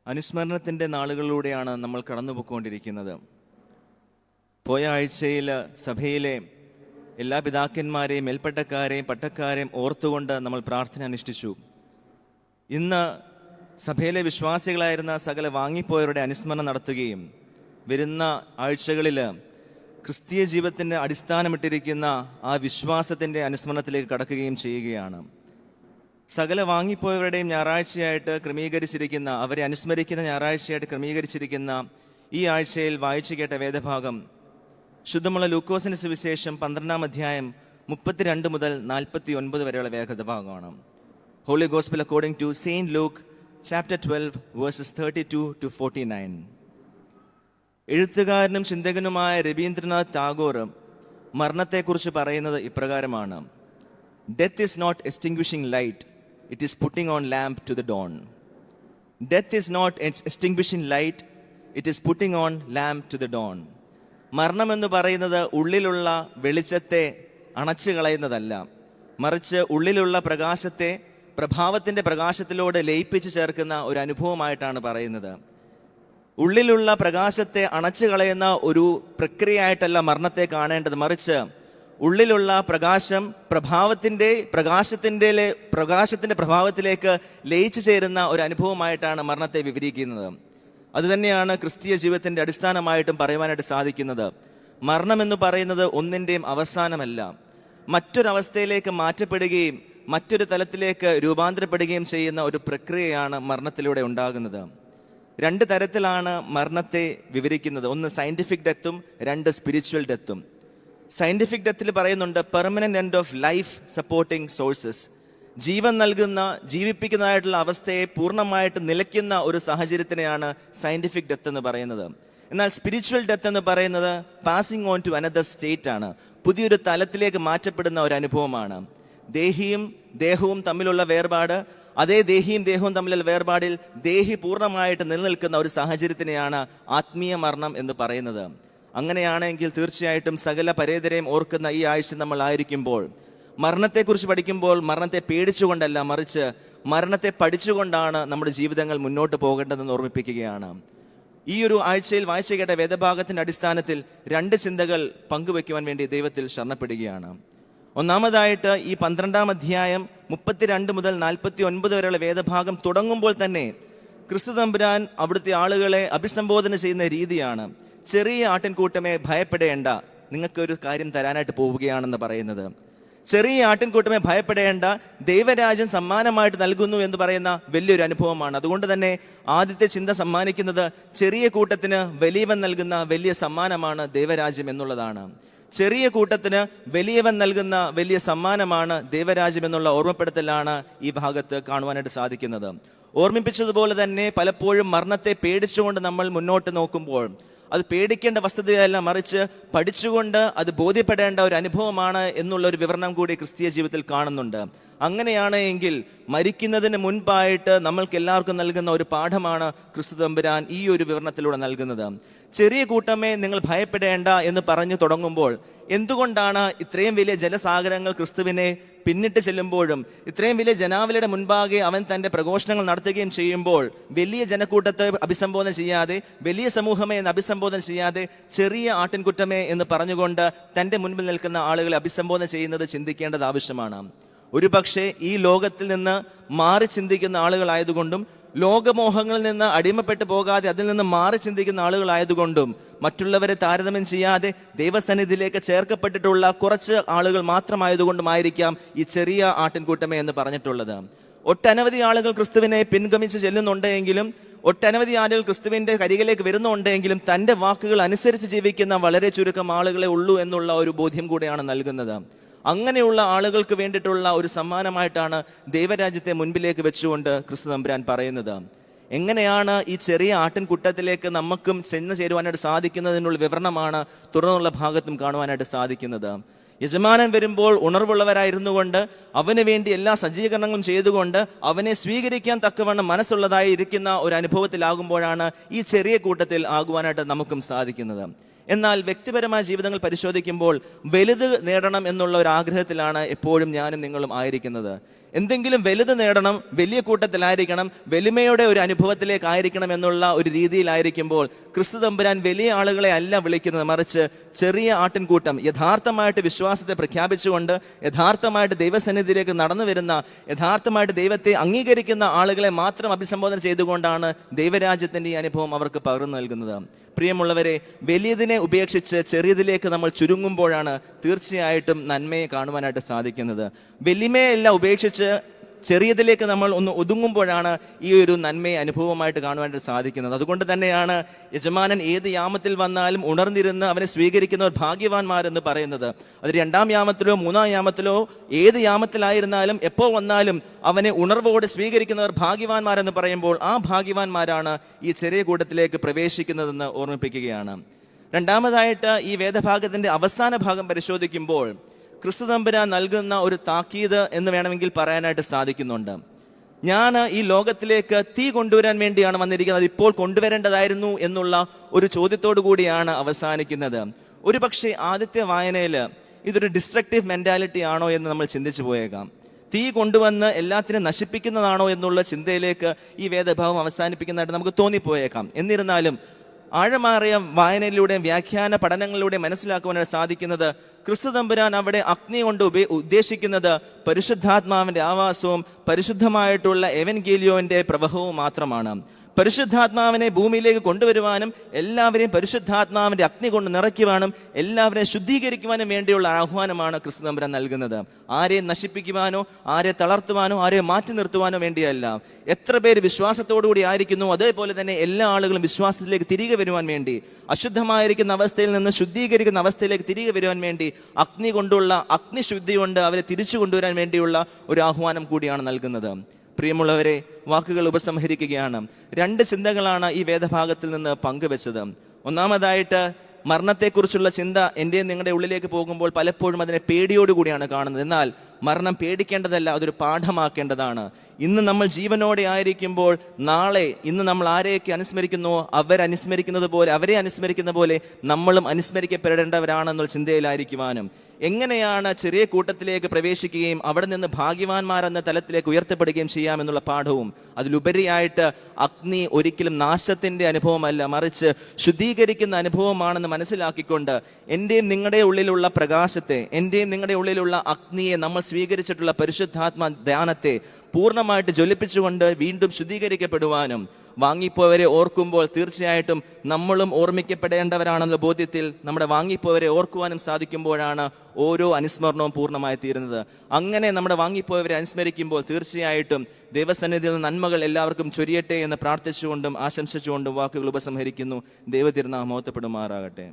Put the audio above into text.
അനുസ്മരണത്തിൻ്റെ നാളുകളിലൂടെയാണ് നമ്മൾ കടന്നുപോയിക്കൊണ്ടിരിക്കുന്നത്. പോയ ആഴ്ചയിൽ സഭയിലെ എല്ലാ പിതാക്കന്മാരെയും മേൽപ്പട്ടക്കാരെയും പട്ടക്കാരെയും ഓർത്തുകൊണ്ട് നമ്മൾ പ്രാർത്ഥന അനുഷ്ഠിച്ചു. ഇന്ന് സഭയിലെ വിശ്വാസികളായിരുന്ന സകല വാങ്ങിപ്പോയവരുടെ അനുസ്മരണം നടത്തുകയും വരുന്ന ആഴ്ചകളിൽ ക്രിസ്തീയ ജീവിതത്തിൻ്റെ അടിസ്ഥാനമിട്ടിരിക്കുന്ന ആ വിശ്വാസത്തിൻ്റെ അനുസ്മരണത്തിലേക്ക് കടക്കുകയും ചെയ്യുകയാണ്. സകല വാങ്ങിപ്പോയവരുടെയും ഞായറാഴ്ചയായിട്ട് ക്രമീകരിച്ചിരിക്കുന്ന, അവരെ അനുസ്മരിക്കുന്ന ഞായറാഴ്ചയായിട്ട് ക്രമീകരിച്ചിരിക്കുന്ന ഈ ആഴ്ചയിൽ വായിച്ചു കേട്ട വേദഭാഗം ശുദ്ധമുള്ള ലൂക്കോസിന്റെ സുവിശേഷം 12-ാം അധ്യായം 32 മുതൽ 49 വരെയുള്ള വേദഭാഗമാണ്. Holy Gospel according to Saint Luke chapter 12 verses 32 to 49. എഴുത്തുകാരനും ചിന്തകനുമായ രവീന്ദ്രനാഥ് ടാഗോർ മരണത്തെക്കുറിച്ച് പറയുന്നത് ഇപ്രകാരമാണ്: death is not extinguishing light, it is putting on lamp to the dawn. Death is not extinguishing light, it is putting on lamp to the dawn. മരണമെന്ന് പറയുന്നത് ഉള്ളിലുള്ള വെളിച്ചത്തെ അണച്ചു കളയുന്നതല്ല, മറിച്ച് ഉള്ളിലുള്ള പ്രകാശത്തെ പ്രഭാവത്തിൻ്റെ പ്രകാശത്തിലൂടെ ലയിപ്പിച്ച് ചേർക്കുന്ന ഒരു അനുഭവമായിട്ടാണ് പറയുന്നത്. ഉള്ളിലുള്ള പ്രകാശത്തെ അണച്ചു കളയുന്ന ഒരു പ്രക്രിയയായിട്ടല്ല മരണത്തെ കാണേണ്ടത്, മറിച്ച് ഉള്ളിലുള്ള പ്രകാശം പ്രകാശത്തിൻ്റെ പ്രഭാവത്തിലേക്ക് ലയിച്ചു ചേരുന്ന ഒരു അനുഭവമായിട്ടാണ് മരണത്തെ വിവരിക്കുന്നത്. അതുതന്നെയാണ് ക്രിസ്തീയ ജീവിതത്തിൻ്റെ അടിസ്ഥാനമായിട്ടും പറയുവാനായിട്ട് സാധിക്കുന്നത്. മരണമെന്ന് പറയുന്നത് ഒന്നിൻ്റെയും അവസാനമല്ല, മറ്റൊരവസ്ഥയിലേക്ക് മാറ്റപ്പെടുകയും മറ്റൊരു തലത്തിലേക്ക് രൂപാന്തരപ്പെടുകയും ചെയ്യുന്ന ഒരു പ്രക്രിയയാണ് മരണത്തിലൂടെ ഉണ്ടാകുന്നത്. 2 തരത്തിലാണ് മരണത്തെ വിവരിക്കുന്നത്. ഒന്ന് സയൻറ്റിഫിക് ഡെത്തും, 2 സ്പിരിച്വൽ ഡെത്തും. സയൻറ്റിഫിക് ഡെത്തിൽ പറയുന്നുണ്ട് permanent end of life supporting sources. ജീവൻ നൽകുന്ന, ജീവിപ്പിക്കുന്നതായിട്ടുള്ള അവസ്ഥയെ പൂർണ്ണമായിട്ട് നിലയ്ക്കുന്ന ഒരു സാഹചര്യത്തിനെയാണ് സയൻറ്റിഫിക് ഡെത്ത് എന്ന് പറയുന്നത്. എന്നാൽ സ്പിരിച്വൽ ഡെത്ത് എന്ന് പറയുന്നത് passing on to another state ആണ്, പുതിയൊരു തലത്തിലേക്ക് മാറ്റപ്പെടുന്ന ഒരു അനുഭവമാണ്. ദേഹിയും ദേഹവും തമ്മിലുള്ള വേർപാട്, അതേ ദേഹിയും ദേഹവും തമ്മിലുള്ള വേർപാടിൽ ദേഹി പൂർണ്ണമായിട്ട് നിലനിൽക്കുന്ന ഒരു സാഹചര്യത്തിനെയാണ് ആത്മീയ മരണം എന്ന് പറയുന്നത്. അങ്ങനെയാണെങ്കിൽ തീർച്ചയായിട്ടും സകല പരേതരെയും ഓർക്കുന്ന ഈ ആഴ്ച നമ്മൾ ആയിരിക്കുമ്പോൾ മരണത്തെക്കുറിച്ച് പഠിക്കുമ്പോൾ മരണത്തെ പേടിച്ചുകൊണ്ടല്ല, മറിച്ച് മരണത്തെ പഠിച്ചുകൊണ്ടാണ് നമ്മുടെ ജീവിതങ്ങൾ മുന്നോട്ട് പോകേണ്ടതെന്ന് ഓർമ്മിപ്പിക്കുകയാണ്. ഈ ഒരു ആഴ്ചയിൽ വായിച്ചു കേട്ട വേദഭാഗത്തിന്റെ അടിസ്ഥാനത്തിൽ 2 ചിന്തകൾ പങ്കുവെക്കുവാൻ വേണ്ടി ദൈവത്തിൽ ശരണപ്പെടുകയാണ്. ഒന്നാമതായിട്ട് ഈ 12-ാം അധ്യായം 32 മുതൽ 49 വരെയുള്ള വേദഭാഗം തുടങ്ങുമ്പോൾ തന്നെ ക്രിസ്തു തമ്പുരാൻ അവിടുത്തെ ആളുകളെ അഭിസംബോധന ചെയ്യുന്ന രീതിയാണ്. ചെറിയ ആട്ടിൻകൂട്ടമേ ഭയപ്പെടേണ്ട, നിങ്ങൾക്കൊരു കാര്യം തരാനായിട്ട് പോവുകയാണെന്ന് പറയുന്നത്. ചെറിയ ആട്ടിൻകൂട്ടമേ ഭയപ്പെടേണ്ട, ദൈവരാജ്യം സമ്മാനമായിട്ട് നൽകുന്നു എന്ന് പറയുന്ന വലിയൊരു അനുഭവമാണ്. അതുകൊണ്ട് തന്നെ ആദ്യത്തെ ചിന്ത സമ്മാനിക്കുന്നത് ചെറിയ കൂട്ടത്തിന് വലിയവൻ നൽകുന്ന വലിയ സമ്മാനമാണ് ദൈവരാജ്യം എന്നുള്ളതാണ്. ചെറിയ കൂട്ടത്തിന് വലിയവൻ നൽകുന്ന വലിയ സമ്മാനമാണ് ദൈവരാജ്യം എന്നുള്ള ഓർമ്മപ്പെടുത്തലാണ് ഈ ഭാഗത്ത് കാണുവാനായിട്ട് സാധിക്കുന്നത്. ഓർമ്മിപ്പിച്ചതുപോലെ തന്നെ പലപ്പോഴും മരണത്തെ പേടിച്ചുകൊണ്ട് നമ്മൾ മുന്നോട്ട് നോക്കുമ്പോൾ അത് പേടിക്കേണ്ട വസ്തുതയല്ല, മറിച്ച് പഠിച്ചുകൊണ്ട് അത് ബോധ്യപ്പെടേണ്ട ഒരു അനുഭവമാണ് എന്നുള്ള ഒരു വിവരണം കൂടി ക്രിസ്തീയ ജീവിതത്തിൽ കാണുന്നുണ്ട്. അങ്ങനെയാണ് എങ്കിൽ മരിക്കുന്നതിന് മുൻപായിട്ട് നമ്മൾക്ക് എല്ലാവർക്കും നൽകുന്ന ഒരു പാഠമാണ് ക്രിസ്തു തമ്പുരാൻ ഈ ഒരു വിവരണത്തിലൂടെ നൽകുന്നത്. ചെറിയ കൂട്ടമേ നിങ്ങൾ ഭയപ്പെടേണ്ട എന്ന് പറഞ്ഞു തുടങ്ങുമ്പോൾ എന്തുകൊണ്ടാണ് ഇത്രയും വലിയ ജലസാഗരങ്ങൾ ക്രിസ്തുവിനെ പിന്നിട്ട് ചെല്ലുമ്പോഴും ഇത്രയും വലിയ ജനാവലിയുടെ മുൻപാകെ അവൻ തൻ്റെ പ്രഘോഷണങ്ങൾ നടത്തുകയും ചെയ്യുമ്പോൾ വലിയ ജനക്കൂട്ടത്തെ അഭിസംബോധന ചെയ്യാതെ, വലിയ സമൂഹമേ എന്ന് അഭിസംബോധന ചെയ്യാതെ ചെറിയ ആട്ടിൻകുറ്റമേ എന്ന് പറഞ്ഞുകൊണ്ട് തൻ്റെ മുൻപിൽ നിൽക്കുന്ന ആളുകളെ അഭിസംബോധന ചെയ്യുന്നത് ചിന്തിക്കേണ്ടത് ആവശ്യമാണ്. ഒരു പക്ഷേ ഈ ലോകത്തിൽ നിന്ന് മാറി ചിന്തിക്കുന്ന ആളുകളായതുകൊണ്ടും ലോകമോഹങ്ങളിൽ നിന്ന് അടിമപ്പെട്ടു പോകാതെ അതിൽ നിന്ന് മാറി ചിന്തിക്കുന്ന ആളുകളായതുകൊണ്ടും മറ്റുള്ളവരെ താരതമ്യം ചെയ്യാതെ ദൈവസന്നിധിയിലേക്ക് ചേർക്കപ്പെട്ടിട്ടുള്ള കുറച്ച് ആളുകൾ മാത്രമായതുകൊണ്ടുമായിരിക്കാം ഈ ചെറിയ ആട്ടിൻകൂട്ടമേ എന്ന് പറഞ്ഞിട്ടുള്ളത്. ഒട്ടനവധി ആളുകൾ ക്രിസ്തുവിനെ പിൻഗമിച്ച് ചെല്ലുന്നുണ്ടെങ്കിലും, ഒട്ടനവധി ആളുകൾ ക്രിസ്തുവിന്റെ കരികിലേക്ക് വരുന്നുണ്ടെങ്കിലും തൻ്റെ വാക്കുകൾ അനുസരിച്ച് ജീവിക്കുന്ന വളരെ ചുരുക്കം ആളുകളെ ഉള്ളൂ എന്നുള്ള ഒരു ബോധ്യം കൂടെയാണ് നൽകുന്നത്. അങ്ങനെയുള്ള ആളുകൾക്ക് വേണ്ടിയിട്ടുള്ള ഒരു സമ്മാനമായിട്ടാണ് ദൈവരാജ്യത്തെ മുൻപിലേക്ക് വെച്ചുകൊണ്ട് ക്രിസ്തു തമ്പുരാൻ പറയുന്നത്. എങ്ങനെയാണ് ഈ ചെറിയ ആട്ടിൻകൂട്ടത്തിലേക്ക് നമുക്കും ചെന്ന് ചേരുവാനായിട്ട് സാധിക്കുന്നതിനുള്ള വിവരണമാണ് തുടർന്നുള്ള ഭാഗത്തും കാണുവാനായിട്ട് സാധിക്കുന്നത്. യജമാനൻ വരുമ്പോൾ ഉണർവുള്ളവരായിരുന്നു കൊണ്ട് അവന് വേണ്ടി എല്ലാ സജ്ജീകരണങ്ങളും ചെയ്തുകൊണ്ട് അവനെ സ്വീകരിക്കാൻ തക്കവണ്ണം മനസ്സുള്ളതായി ഇരിക്കുന്ന ഒരു അനുഭവത്തിലാകുമ്പോഴാണ് ഈ ചെറിയ കൂട്ടത്തിൽ ആകുവാനായിട്ട് നമുക്കും സാധിക്കുന്നത്. എന്നാൽ വ്യക്തിപരമായ ജീവിതങ്ങൾ പരിശോധിക്കുമ്പോൾ വലുത് നേടണം എന്നുള്ള ഒരു ആഗ്രഹത്തിലാണ് എപ്പോഴും ഞാനും നിങ്ങളും ആയിരിക്കുന്നത്. എന്തെങ്കിലും വലുത് നേടണം, വലിയ കൂട്ടത്തിലായിരിക്കണം, വലിമയുടെ ഒരു അനുഭവത്തിലേക്കായിരിക്കണം എന്നുള്ള ഒരു രീതിയിലായിരിക്കുമ്പോൾ ക്രിസ്തു തമ്പുരാൻ വലിയ ആളുകളെ അല്ല വിളിക്കുന്നത്, മറിച്ച് ചെറിയ ആട്ടിൻകൂട്ടം യഥാർത്ഥമായിട്ട് വിശ്വാസത്തെ പ്രഖ്യാപിച്ചുകൊണ്ട് യഥാർത്ഥമായിട്ട് ദൈവസന്നിധിയിലേക്ക് നടന്നു വരുന്ന, യഥാർത്ഥമായിട്ട് ദൈവത്തെ അംഗീകരിക്കുന്ന ആളുകളെ മാത്രം അഭിസംബോധന ചെയ്തുകൊണ്ടാണ് ദൈവരാജ്യത്തിന്റെ ഈ അനുഭവം അവർക്ക് പകർന്നു നൽകുന്നത്. പ്രിയമുള്ളവരെ, വലിയതിനെ ഉപേക്ഷിച്ച് ചെറിയതിലേക്ക് നമ്മൾ ചുരുങ്ങുമ്പോഴാണ് തീർച്ചയായിട്ടും നന്മയെ കാണുവാനായിട്ട് സാധിക്കുന്നത്. വലിമയെല്ലാം ഉപേക്ഷിച്ച് ചെറിയതിലേക്ക് നമ്മൾ ഒന്ന് ഒതുങ്ങുമ്പോഴാണ് ഈ ഒരു നന്മയെ അനുഭവമായിട്ട് കാണുവാനായിട്ട് സാധിക്കുന്നത്. അതുകൊണ്ട് തന്നെയാണ് യജമാനൻ ഏത് യാമത്തിൽ വന്നാലും ഉണർന്നിരുന്ന് അവനെ സ്വീകരിക്കുന്നവർ ഭാഗ്യവാന്മാരെന്ന് പറയുന്നത്. അത് 2-ാം യാമത്തിലോ 3-ാം യാമത്തിലോ ഏത് യാമത്തിലായിരുന്നാലും എപ്പോൾ വന്നാലും അവനെ ഉണർവോടെ സ്വീകരിക്കുന്നവർ ഭാഗ്യവാന്മാരെന്ന് പറയുമ്പോൾ ആ ഭാഗ്യവാന്മാരാണ് ഈ ചെറിയ കൂട്ടത്തിലേക്ക് പ്രവേശിക്കുന്നതെന്ന് ഓർമ്മിപ്പിക്കുകയാണ്. രണ്ടാമതായിട്ട് ഈ വേദഭാഗത്തിന്റെ അവസാന ഭാഗം പരിശോധിക്കുമ്പോൾ ക്രിസ്തു തമ്പുരാൻ നൽകുന്ന ഒരു താക്കീത് എന്ന് വേണമെങ്കിൽ പറയാനായിട്ട് സാധിക്കുന്നുണ്ട്. ഞാൻ ഈ ലോകത്തിലേക്ക് തീ കൊണ്ടുവരാൻ വേണ്ടിയാണ് വന്നിരിക്കുന്നത്, ഇപ്പോൾ കൊണ്ടുവരേണ്ടതായിരുന്നു എന്നുള്ള ഒരു ചോദ്യത്തോടു കൂടിയാണ് അവസാനിക്കുന്നത്. ഒരു പക്ഷേ ആദ്യത്തെ വായനയിൽ ഇതൊരു ഡിസ്ട്രക്റ്റീവ് മെന്റാലിറ്റി ആണോ എന്ന് നമ്മൾ ചിന്തിച്ചു പോയേക്കാം. തീ കൊണ്ടുവന്ന് എല്ലാത്തിനും നശിപ്പിക്കുന്നതാണോ എന്നുള്ള ചിന്തയിലേക്ക് ഈ വേദഭാവം അവസാനിപ്പിക്കുന്നതായിട്ട് നമുക്ക് തോന്നിപ്പോയേക്കാം. എന്നിരുന്നാലും ആഴമാറിയ വായനയിലൂടെയും വ്യാഖ്യാന പഠനങ്ങളിലൂടെയും മനസ്സിലാക്കുവാനായിട്ട് സാധിക്കുന്നത് ക്രിസ്തു തമ്പുരാൻ അവിടെ അഗ്നി കൊണ്ട് ഉദ്ദേശിക്കുന്നത് പരിശുദ്ധാത്മാവിന്റെ ആവാസവും പരിശുദ്ധമായിട്ടുള്ള എവൻഗേലിയോന്റെ പ്രവഹവും മാത്രമാണ്. പരിശുദ്ധാത്മാവിനെ ഭൂമിയിലേക്ക് കൊണ്ടുവരുവാനും എല്ലാവരെയും പരിശുദ്ധാത്മാവിന്റെ അഗ്നി കൊണ്ട് നിറയ്ക്കുവാനും എല്ലാവരെയും ശുദ്ധീകരിക്കുവാനും വേണ്ടിയുള്ള ആഹ്വാനമാണ് ക്രിസ്തു തമ്പുരാൻ നൽകുന്നത്. ആരെയും നശിപ്പിക്കുവാനോ ആരെ തളർത്തുവാനോ ആരെയും മാറ്റി നിർത്തുവാനോ വേണ്ടിയല്ല. എത്ര പേര് വിശ്വാസത്തോടുകൂടി ആയിരിക്കുന്നു അതേപോലെ തന്നെ എല്ലാ ആളുകളും വിശ്വാസത്തിലേക്ക് തിരികെ വരുവാൻ വേണ്ടി, അശുദ്ധമായിരിക്കുന്ന അവസ്ഥയിൽ നിന്ന് ശുദ്ധീകരിക്കുന്ന അവസ്ഥയിലേക്ക് തിരികെ വരുവാൻ വേണ്ടി അഗ്നി കൊണ്ടുള്ള അഗ്നിശുദ്ധി കൊണ്ട് അവരെ തിരിച്ചു കൊണ്ടുവരാൻ വേണ്ടിയുള്ള ഒരു ആഹ്വാനം കൂടിയാണ് നൽകുന്നത്. പ്രിയമുള്ളവരെ, വാക്കുകൾ ഉപസംഹരിക്കുകയാണ്. 2 ചിന്തകളാണ് ഈ വേദഭാഗത്തിൽ നിന്ന് പങ്കുവെച്ചത്. ഒന്നാമതായിട്ട് മരണത്തെക്കുറിച്ചുള്ള ചിന്ത എൻ്റെയും നിങ്ങളുടെ ഉള്ളിലേക്ക് പോകുമ്പോൾ പലപ്പോഴും അതിനെ പേടിയോടുകൂടിയാണ് കാണുന്നത്. എന്നാൽ മരണം പേടിക്കേണ്ടതല്ല, അതൊരു പാഠമാക്കേണ്ടതാണ്. ഇന്ന് നമ്മൾ ജീവനോടെ ആയിരിക്കുമ്പോൾ നാളെ ഇന്ന് നമ്മൾ ആരെയൊക്കെ അനുസ്മരിക്കുന്നുവോ അവരനുസ്മരിക്കുന്നത് പോലെ, അവരെ അനുസ്മരിക്കുന്ന പോലെ നമ്മളും അനുസ്മരിക്കപ്പെടേണ്ടവരാണെന്നുള്ള ചിന്തയിലായിരിക്കുവാനും, എങ്ങനെയാണ് ചെറിയ കൂട്ടത്തിലേക്ക് പ്രവേശിക്കുകയും അവിടെ നിന്ന് ഭാഗ്യവാന്മാരെന്ന തലത്തിലേക്ക് ഉയർത്തപ്പെടുകയും ചെയ്യാമെന്നുള്ള പാഠവും, അതിലുപരിയായിട്ട് അഗ്നി ഒരിക്കലും നാശത്തിന്റെ അനുഭവമല്ല, മറിച്ച് ശുദ്ധീകരിക്കുന്ന അനുഭവമാണെന്ന് മനസ്സിലാക്കിക്കൊണ്ട് എൻ്റെയും നിങ്ങളുടെ ഉള്ളിലുള്ള പ്രകാശത്തെ, എൻ്റെയും നിങ്ങളുടെ ഉള്ളിലുള്ള അഗ്നിയെ, നമ്മൾ സ്വീകരിച്ചിട്ടുള്ള പരിശുദ്ധാത്മ ധ്യാനത്തെ പൂർണ്ണമായിട്ട് ജ്വലിപ്പിച്ചുകൊണ്ട് വീണ്ടും ശുദ്ധീകരിക്കപ്പെടുവാനും, വാങ്ങിപ്പോയവരെ ഓർക്കുമ്പോൾ തീർച്ചയായിട്ടും നമ്മളും ഓർമ്മിക്കപ്പെടേണ്ടവരാണെന്ന ബോധ്യത്തിൽ നമ്മുടെ വാങ്ങിപ്പോയവരെ ഓർക്കുവാനും സാധിക്കുമ്പോഴാണ് ഓരോ അനുസ്മരണവും പൂർണ്ണമായി തീരുന്നത്. അങ്ങനെ നമ്മുടെ വാങ്ങിപ്പോയവരെ അനുസ്മരിക്കുമ്പോൾ തീർച്ചയായിട്ടും ദൈവസന്നിധിയിൽ നിന്ന് നന്മകൾ എല്ലാവർക്കും ചൊരിയട്ടെ എന്ന് പ്രാർത്ഥിച്ചുകൊണ്ടും ആശംസിച്ചുകൊണ്ടും വാക്കുകൾ ഉപസംഹരിക്കുന്നു. ദൈവതിരുനാമം മഹത്വപ്പെടുമാറാകട്ടെ.